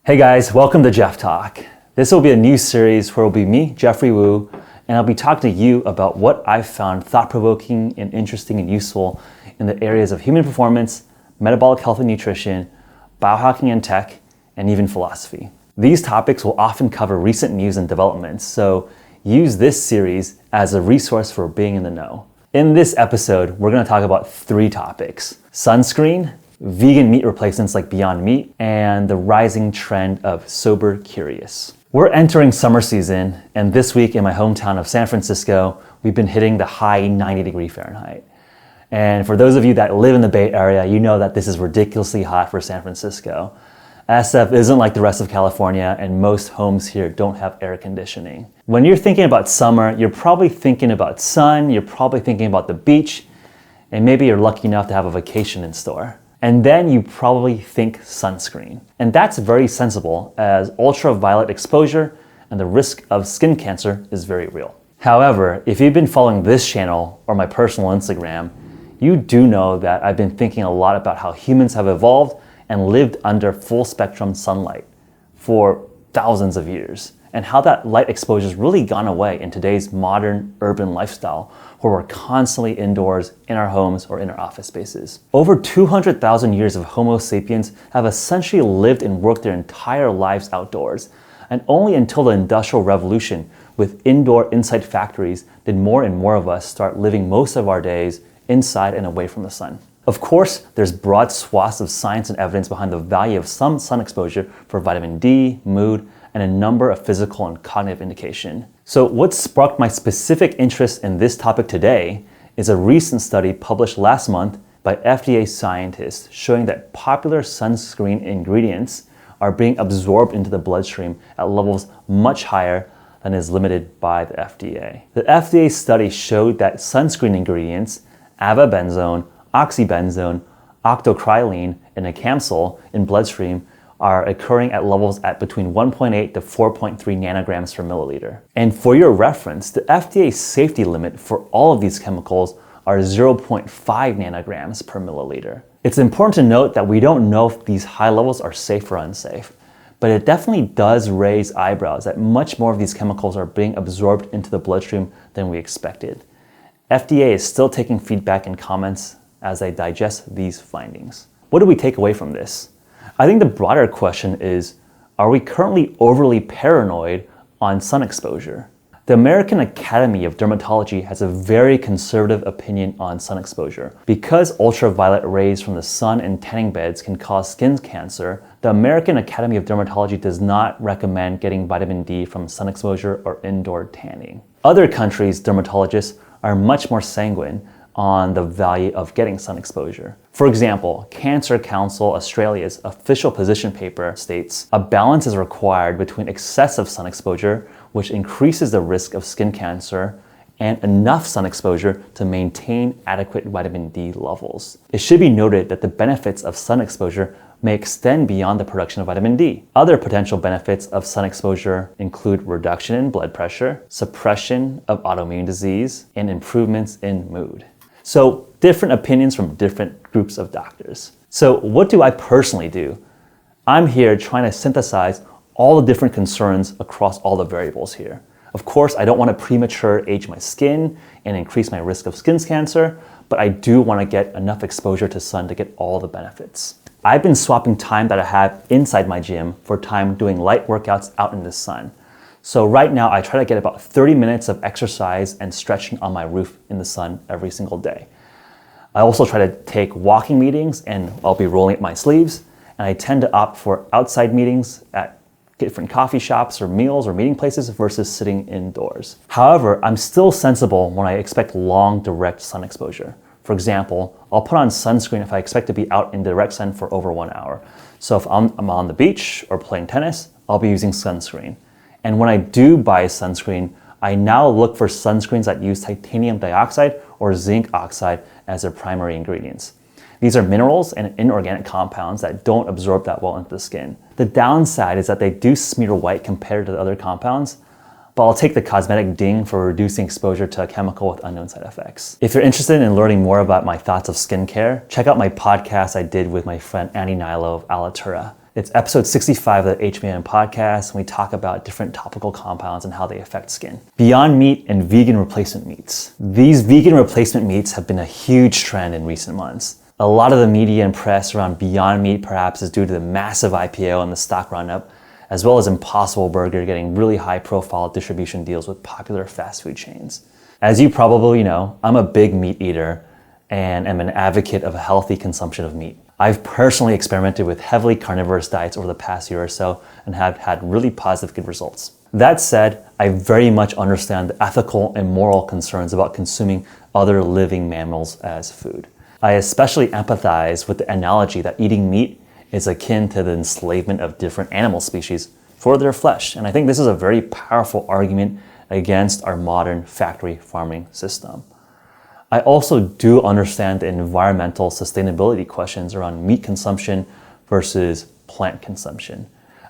Hey guys, welcome to Geoff Talk. This will be a new series where it will be me, Jeffrey Wu, and I'll be talking to you about what I've found thought-provoking and interesting and useful in the areas of human performance, metabolic health and nutrition, biohacking and tech, and even philosophy. These topics will often cover recent news and developments, so use this series as a resource for being in the know. In this episode, we're going to talk about three topics: sunscreen, vegan meat replacements like Beyond Meat, and the rising trend of sober curious. We're entering summer season, and this week in my hometown of San Francisco, we've been hitting the high 90 degree Fahrenheit. And for those of you that live in the Bay Area, you know that this is ridiculously hot for San Francisco. SF isn't like the rest of California, and most homes here don't have air conditioning. When you're thinking about summer, you're probably thinking about sun, you're probably thinking about the beach, and maybe you're lucky enough to have a vacation in store. And then you probably think sunscreen. And that's very sensible, as ultraviolet exposure and the risk of skin cancer is very real. However, if you've been following this channel or my personal Instagram, you do know that I've been thinking a lot about how humans have evolved and lived under full spectrum sunlight for thousands of years, and how that light exposure has really gone away in today's modern urban lifestyle, where we're constantly indoors in our homes or in our office spaces. Over 200,000 years of Homo sapiens have essentially lived and worked their entire lives outdoors, and only until the Industrial Revolution with indoor inside factories did more and more of us start living most of our days inside and away from the sun. Of course, there's broad swaths of science and evidence behind the value of some sun exposure for vitamin D, mood, and a number of physical and cognitive indication. So what sparked my specific interest in this topic today is a recent study published last month by FDA scientists showing that popular sunscreen ingredients are being absorbed into the bloodstream at levels much higher than is limited by the FDA. The FDA study showed that sunscreen ingredients, avobenzone, oxybenzone, octocrylene, and acamsol in bloodstream are occurring at levels at between 1.8 to 4.3 nanograms per milliliter. And for your reference, the FDA safety limit for all of these chemicals are 0.5 nanograms per milliliter. It's important to note that we don't know if these high levels are safe or unsafe, but it definitely does raise eyebrows that much more of these chemicals are being absorbed into the bloodstream than we expected. FDA is still taking feedback and comments as they digest these findings. What do we take away from this? I think the broader question is, are we currently overly paranoid on sun exposure? The American Academy of Dermatology has a very conservative opinion on sun exposure. Because ultraviolet rays from the sun and tanning beds can cause skin cancer, the American Academy of Dermatology does not recommend getting vitamin D from sun exposure or indoor tanning. Other countries' dermatologists are much more sanguine on the value of getting sun exposure. For example, Cancer Council Australia's official position paper states a balance is required between excessive sun exposure, which increases the risk of skin cancer, and enough sun exposure to maintain adequate vitamin D levels. It should be noted that the benefits of sun exposure may extend beyond the production of vitamin D. Other potential benefits of sun exposure include reduction in blood pressure, suppression of autoimmune disease, and improvements in mood. So different opinions from different groups of doctors. So what do I personally do? I'm here trying to synthesize all the different concerns across all the variables here. Of course, I don't want to premature age my skin and increase my risk of skin cancer, but I do want to get enough exposure to sun to get all the benefits. I've been swapping time that I have inside my gym for time doing light workouts out in the sun. So right now I try to get about 30 minutes of exercise and stretching on my roof in the sun every single day. I also try to take walking meetings, and I'll be rolling up my sleeves, and I tend to opt for outside meetings at different coffee shops or meals or meeting places versus sitting indoors. However, I'm still sensible when I expect long direct sun exposure. For example, I'll put on sunscreen if I expect to be out in direct sun for over 1 hour. So if I'm on the beach or playing tennis, I'll be using sunscreen. And when I do buy sunscreen, I now look for sunscreens that use titanium dioxide or zinc oxide as their primary ingredients. These are minerals and inorganic compounds that don't absorb that well into the skin. The downside is that they do smear white compared to the other compounds, but I'll take the cosmetic ding for reducing exposure to a chemical with unknown side effects. If you're interested in learning more about my thoughts of skincare, check out my podcast I did with my friend Annie Nilo of Alatura. It's episode 65 of the HVMN Podcast, and we talk about different topical compounds and how they affect skin. Beyond meat and vegan replacement meats. These vegan replacement meats have been a huge trend in recent months. A lot of the media and press around Beyond Meat perhaps is due to the massive IPO and the stock run-up, as well as Impossible Burger getting really high-profile distribution deals with popular fast food chains. As you probably know, I'm a big meat eater and am an advocate of a healthy consumption of meat. I've personally experimented with heavily carnivorous diets over the past year or so and have had really positive good results. That said, I very much understand the ethical and moral concerns about consuming other living mammals as food. I especially empathize with the analogy that eating meat is akin to the enslavement of different animal species for their flesh. And I think this is a very powerful argument against our modern factory farming system. I also do understand the environmental sustainability questions around meat consumption versus plant consumption.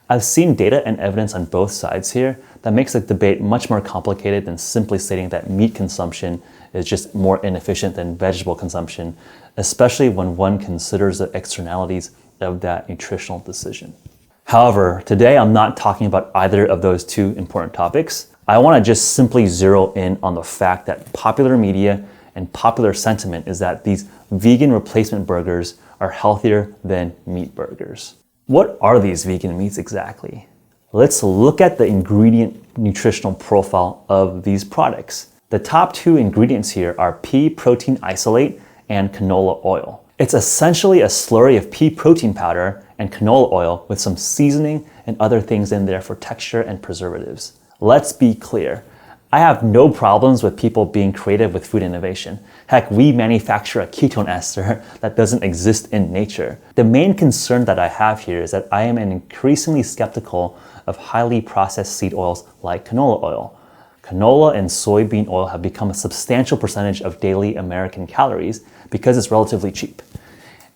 I've seen data and evidence on both sides here that makes the debate much more complicated than simply stating that meat consumption is just more inefficient than vegetable consumption, especially when one considers the externalities of that nutritional decision. However, today I'm not talking about either of those two important topics. I want to just simply zero in on the fact that popular media and popular sentiment is that these vegan replacement burgers are healthier than meat burgers. What are these vegan meats exactly? Let's look at the ingredient nutritional profile of these products. The top two ingredients here are pea protein isolate and canola oil. It's essentially a slurry of pea protein powder and canola oil with some seasoning and other things in there for texture and preservatives. Let's be clear. I have no problems with people being creative with food innovation. Heck, we manufacture a ketone ester that doesn't exist in nature. The main concern that I have here is that I am increasingly skeptical of highly processed seed oils like canola oil. Canola and soybean oil have become a substantial percentage of daily American calories because it's relatively cheap.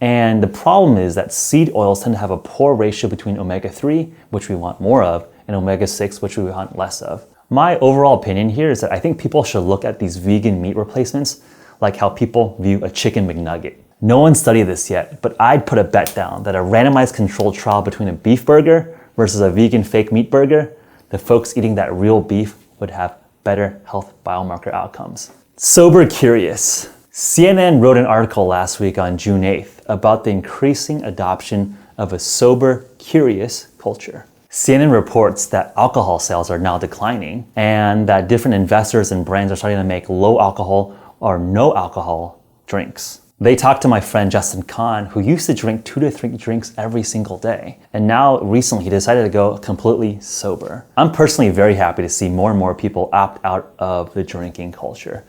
And the problem is that seed oils tend to have a poor ratio between omega-3, which we want more of, and omega-6, which we want less of. My overall opinion here is that I think people should look at these vegan meat replacements like how people view a chicken McNugget. No one studied this yet, but I'd put a bet down that a randomized controlled trial between a beef burger versus a vegan fake meat burger, the folks eating that real beef would have better health biomarker outcomes. Sober curious. CNN wrote an article last week on June 8th about the increasing adoption of a sober curious culture. CNN reports that alcohol sales are now declining and that different investors and brands are starting to make low alcohol or no alcohol drinks. They talked to my friend Justin Kahn, who used to drink 2 to 3 drinks every single day. And now recently he decided to go completely sober. I'm personally very happy to see more and more people opt out of the drinking culture.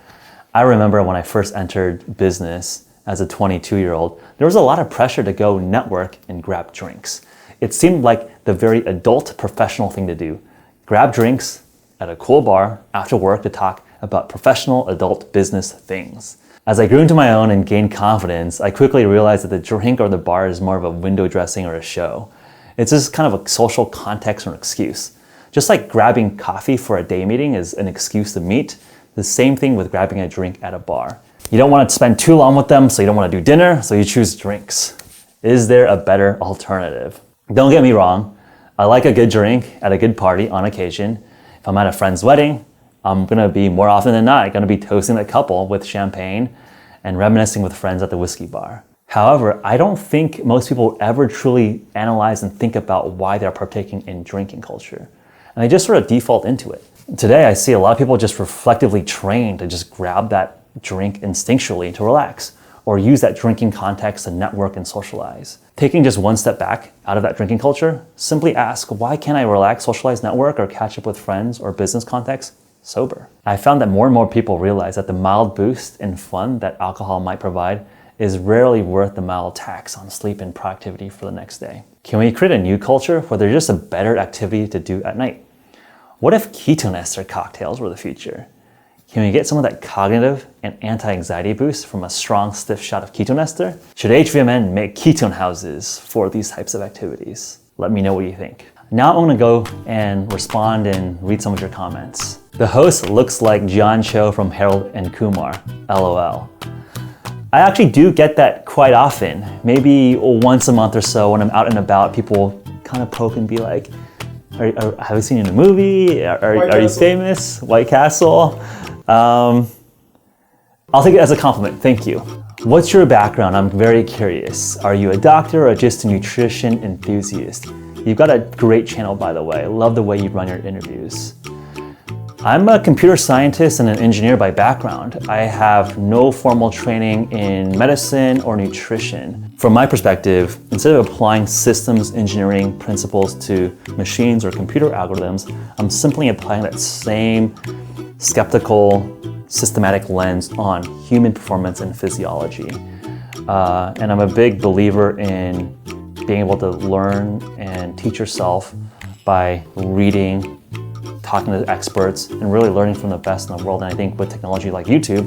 I remember when I first entered business as a 22-year-old, there was a lot of pressure to go network and grab drinks. It seemed like the very adult professional thing to do. Grab drinks at a cool bar after work to talk about professional adult business things. As I grew into my own and gained confidence, I quickly realized that the drink or the bar is more of a window dressing or a show. It's just kind of a social context or an excuse. Just like grabbing coffee for a day meeting is an excuse to meet, the same thing with grabbing a drink at a bar. You don't want to spend too long with them, so you don't want to do dinner, so you choose drinks. Is there a better alternative? Don't get me wrong, I like a good drink at a good party on occasion. If I'm at a friend's wedding, I'm gonna be more often than not gonna be toasting the couple with champagne and reminiscing with friends at the whiskey bar. However, I don't think most people ever truly analyze and think about why they're partaking in drinking culture. And they just sort of default into it. Today, I see a lot of people just reflectively trained to just grab that drink instinctually to relax, or use that drinking context to network and socialize. Taking just one step back out of that drinking culture, simply ask, why can't I relax, socialize, network, or catch up with friends or business context sober? I found that more and more people realize that the mild boost in fun that alcohol might provide is rarely worth the mild tax on sleep and productivity for the next day. Can we create a new culture where there's just a better activity to do at night? What if ketone ester cocktails were the future? Can we get some of that cognitive and anti-anxiety boost from a strong, stiff shot of ketone ester? Should HVMN make ketone houses for these types of activities? Let me know what you think. Now I'm gonna go and respond and read some of your comments. The host looks like John Cho from Harold and Kumar, LOL. I actually do get that quite often. Maybe once a month or so when I'm out and about, people kind of poke and be like, have you seen it in a movie? Are you famous? White Castle? I'll take it as a compliment. Thank you. What's your background? I'm very curious. Are you a doctor or just a nutrition enthusiast? You've got a great channel, by the way. I love the way you run your interviews. I'm a computer scientist and an engineer by background. I have no formal training in medicine or nutrition. From my perspective, instead of applying systems engineering principles to machines or computer algorithms, I'm simply applying that same skeptical, systematic lens on human performance and physiology. And I'm a big believer in being able to learn and teach yourself by reading, talking to experts, and really learning from the best in the world. And I think with technology like YouTube,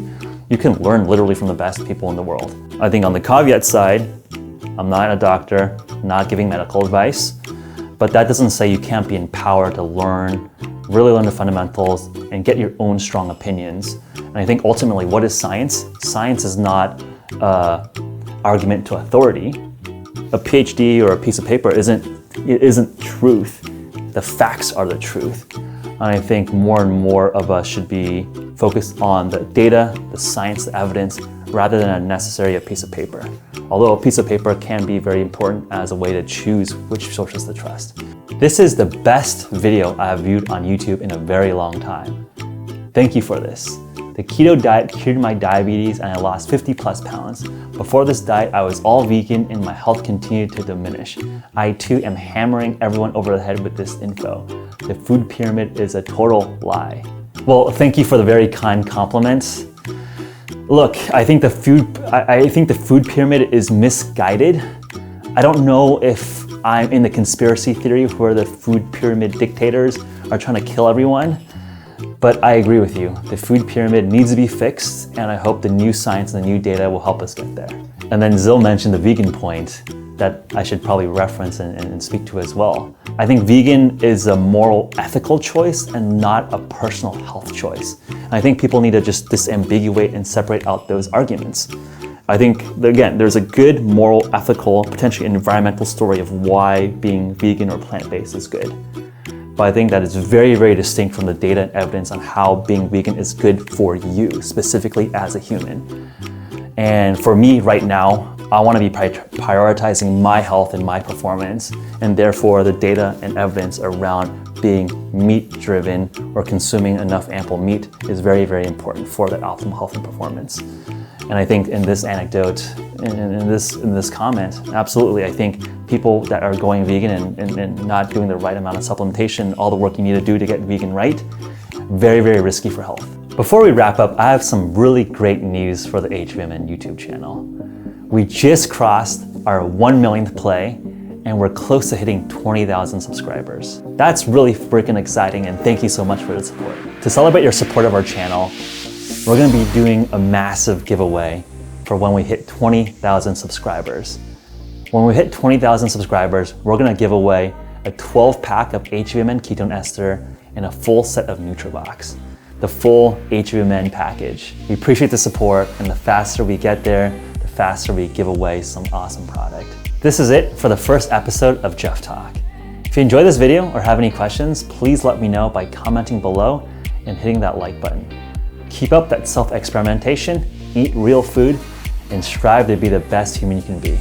you can learn literally from the best people in the world. I think on the caveat side, I'm not a doctor, not giving medical advice, but that doesn't say you can't be empowered to really learn the fundamentals and get your own strong opinions. And I think ultimately, what is science? Science is not argument to authority. A PhD or a piece of paper isn't truth. The facts are the truth. And I think more and more of us should be focused on the data, the science, the evidence, rather than a piece of paper. Although a piece of paper can be very important as a way to choose which sources to trust. This is the best video I have viewed on YouTube in a very long time. Thank you for this. The keto diet cured my diabetes and I lost 50 plus pounds. Before this diet, I was all vegan and my health continued to diminish. I too am hammering everyone over the head with this info. The food pyramid is a total lie. Well, thank you for the very kind compliments. Look, I think the food pyramid is misguided. I don't know if I'm in the conspiracy theory where the food pyramid dictators are trying to kill everyone. But I agree with you. The food pyramid needs to be fixed, and I hope the new science and the new data will help us get there. And then Zil mentioned the vegan point that I should probably reference and speak to as well. I think vegan is a moral, ethical choice and not a personal health choice. And I think people need to just disambiguate and separate out those arguments. I think, again, there's a good moral, ethical, potentially environmental story of why being vegan or plant-based is good. But I think that is very, very distinct from the data and evidence on how being vegan is good for you, specifically as a human. And for me right now, I want to be prioritizing my health and my performance, and therefore the data and evidence around being meat-driven or consuming enough ample meat is very, very important for that optimal health and performance. And I think in this anecdote, in this comment, absolutely, I think people that are going vegan and not doing the right amount of supplementation, all the work you need to do to get vegan right, very, very risky for health. Before we wrap up, I have some really great news for the HVMN YouTube channel. We just crossed our 1 millionth play, and we're close to hitting 20,000 subscribers. That's really freaking exciting, and thank you so much for the support. To celebrate your support of our channel, we're gonna be doing a massive giveaway for when we hit 20,000 subscribers. When we hit 20,000 subscribers, we're gonna give away a 12-pack of HVMN ketone ester and a full set of NutriBox, the full HVMN package. We appreciate the support, and the faster we get there, the faster we give away some awesome product. This is it for the first episode of Geoff Talk. If you enjoyed this video or have any questions, please let me know by commenting below and hitting that like button. Keep up that self-experimentation, eat real food, and strive to be the best human you can be.